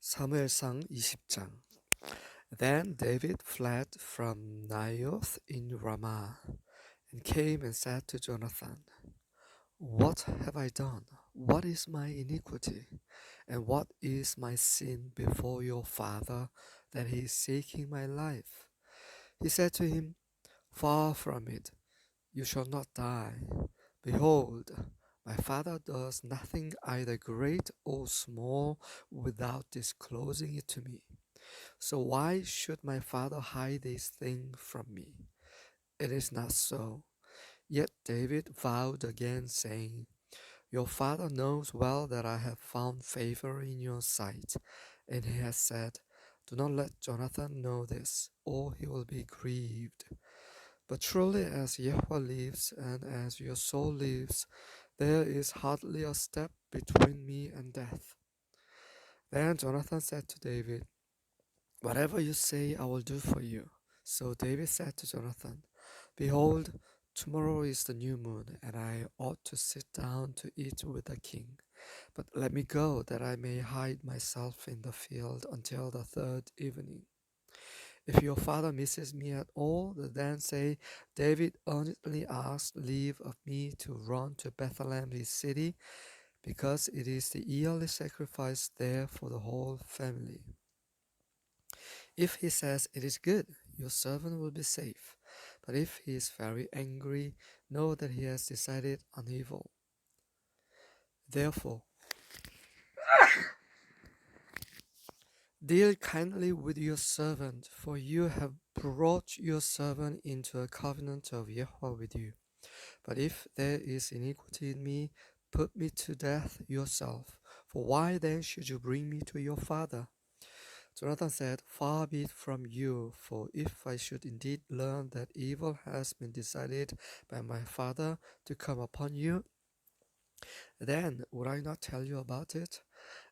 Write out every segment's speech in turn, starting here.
사무엘상 20장. Then David fled from Naioth in Ramah, and came and said to Jonathan, What have I done? What is my iniquity? And what is my sin before your father, that he is seeking my life? He said to him, Far from it, you shall not die. Behold, my father does nothing either great or small without disclosing it to me. So why should my father hide this thing from me? It is not so. Yet David vowed again, saying, Your father knows well that I have found favor in your sight. And he has said, Do not let Jonathan know this, or he will be grieved. But truly as Yahweh lives, and as your soul lives, there is hardly a step between me and death. Then Jonathan said to David, Whatever you say, I will do for you. So David said to Jonathan, Behold, tomorrow is the new moon, and I ought to sit down to eat with the king. But let me go, that I may hide myself in the field until the third evening. If your father misses me at all, then say, David earnestly asked leave of me to run to Bethlehem his city, because it is the yearly sacrifice there for the whole family. If he says, It is good, your servant will be safe. But if he is very angry, know that he has decided on evil. Therefore, deal kindly with your servant, for you have brought your servant into a covenant of Yahweh with you. But if there is iniquity in me, put me to death yourself. For why then should you bring me to your father? Jonathan said, Far be it from you, for if I should indeed learn that evil has been decided by my father to come upon you, then would I not tell you about it?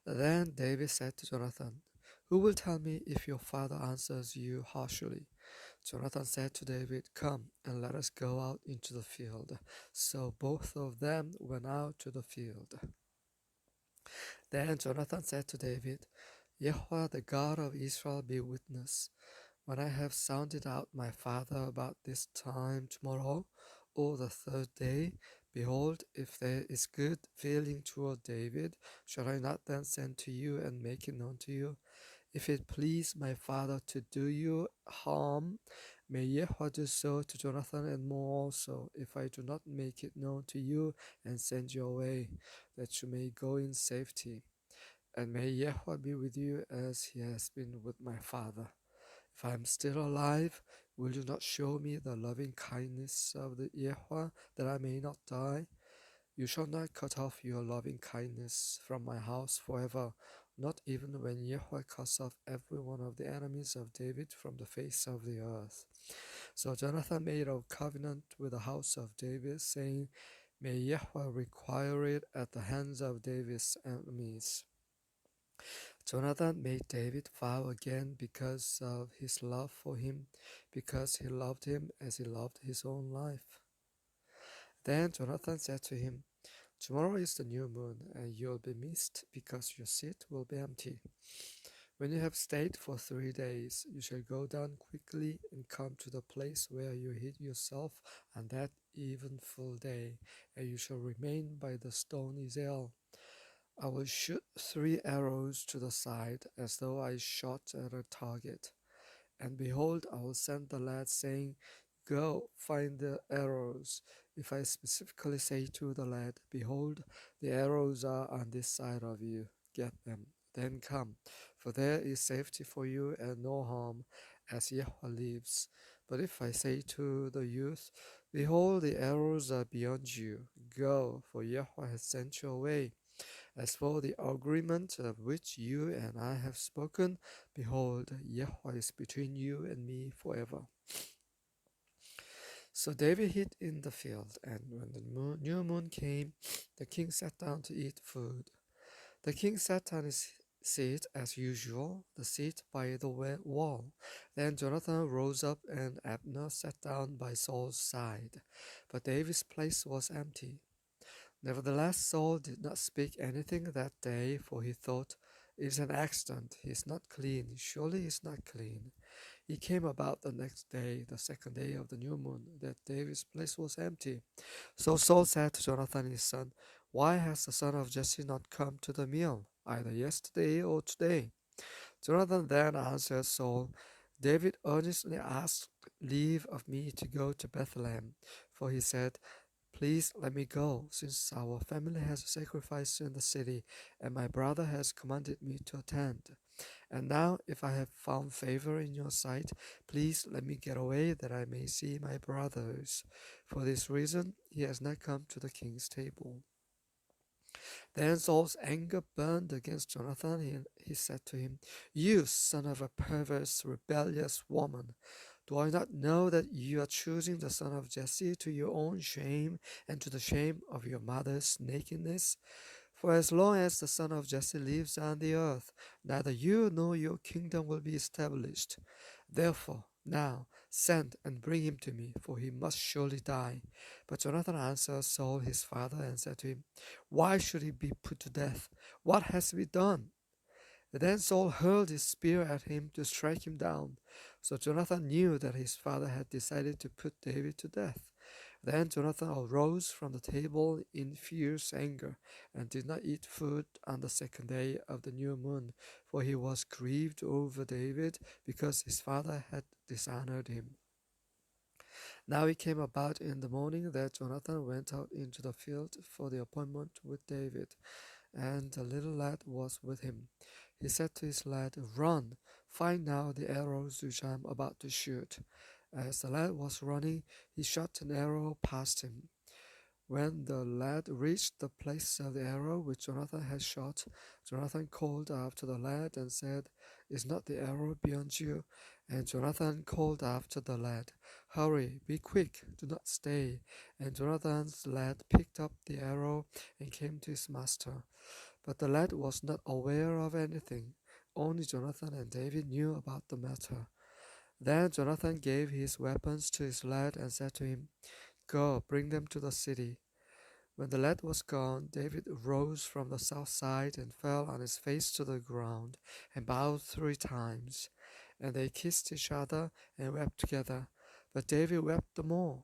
Then David said to Jonathan, Who will tell me if your father answers you harshly? Jonathan said to David, Come, and let us go out into the field. So both of them went out to the field. Then Jonathan said to David, Yahweh, the God of Israel, be witness. When I have sounded out my father about this time tomorrow, or the third day, behold, if there is good feeling toward David, shall I not then send to you and make it known to you? If it please my father to do you harm, may Yahweh do so to Jonathan and more also, if I do not make it known to you and send you away, that you may go in safety. And may Yahweh be with you as he has been with my father. If I am still alive, will you not show me the loving kindness of the Yahweh, that I may not die? You shall not cut off your loving kindness from my house forever, not even when Yahweh cuts off every one of the enemies of David from the face of the earth. So Jonathan made a covenant with the house of David, saying, May Yahweh require it at the hands of David's enemies. Jonathan made David vow again because of his love for him, because he loved him as he loved his own life. Then Jonathan said to him, Tomorrow is the new moon, and you will be missed, because your seat will be empty. When you have stayed for 3 days, you shall go down quickly and come to the place where you hid yourself on that eventful day, and you shall remain by the stone Ezel. I will shoot 3 arrows to the side, as though I shot at a target. And behold, I will send the lad, saying, Go, find the arrows. If I specifically say to the lad, Behold, the arrows are on this side of you, get them, then come, for there is safety for you and no harm, as Yahweh lives. But if I say to the youth, Behold, the arrows are beyond you, go, for Yahweh has sent you away. As for the agreement of which you and I have spoken, behold, Yahweh is between you and me forever. So David hid in the field, and when the new moon came, the king sat down to eat food. The king sat on his seat as usual, the seat by the wall. Then Jonathan rose up, and Abner sat down by Saul's side. But David's place was empty. Nevertheless, Saul did not speak anything that day, for he thought, It's an accident. He's not clean. Surely he's not clean. It came about the next day, the second day of the new moon, that David's place was empty. So Saul said to Jonathan his son, Why has the son of Jesse not come to the meal, either yesterday or today? Jonathan then answered Saul, David earnestly asked leave of me to go to Bethlehem, for he said, Please let me go, since our family has a sacrifice in the city, and my brother has commanded me to attend. And now, if I have found favor in your sight, please let me get away that I may see my brothers. For this reason, he has not come to the king's table. Then Saul's anger burned against Jonathan, and he said to him, You son of a perverse, rebellious woman, do I not know that you are choosing the son of Jesse to your own shame and to the shame of your mother's nakedness? For as long as the son of Jesse lives on the earth, neither you nor your kingdom will be established. Therefore, now send and bring him to me, for he must surely die. But Jonathan answered Saul his father and said to him, Why should he be put to death? What has he done? Then Saul hurled his spear at him to strike him down. So Jonathan knew that his father had decided to put David to death. Then Jonathan arose from the table in fierce anger, and did not eat food on the second day of the new moon, for he was grieved over David, because his father had dishonored him. Now it came about in the morning that Jonathan went out into the field for the appointment with David, and the little lad was with him. He said to his lad, Run, find now the arrows which I am about to shoot. As the lad was running, he shot an arrow past him. When the lad reached the place of the arrow which Jonathan had shot, Jonathan called after the lad and said, Is not the arrow beyond you? And Jonathan called after the lad, Hurry, be quick, do not stay. And Jonathan's lad picked up the arrow and came to his master. But the lad was not aware of anything. Only Jonathan and David knew about the matter. Then Jonathan gave his weapons to his lad and said to him, Go, bring them to the city. When the lad was gone, David rose from the south side and fell on his face to the ground and bowed 3 times. And they kissed each other and wept together. But David wept the more.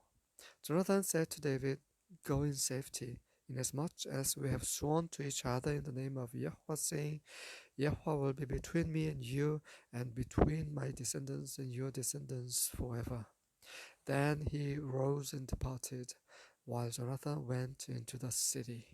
Jonathan said to David, Go in safety, inasmuch as we have sworn to each other in the name of Yahweh, saying, Yahweh will be between me and you, and between my descendants and your descendants forever. Then he rose and departed, while Jonathan went into the city.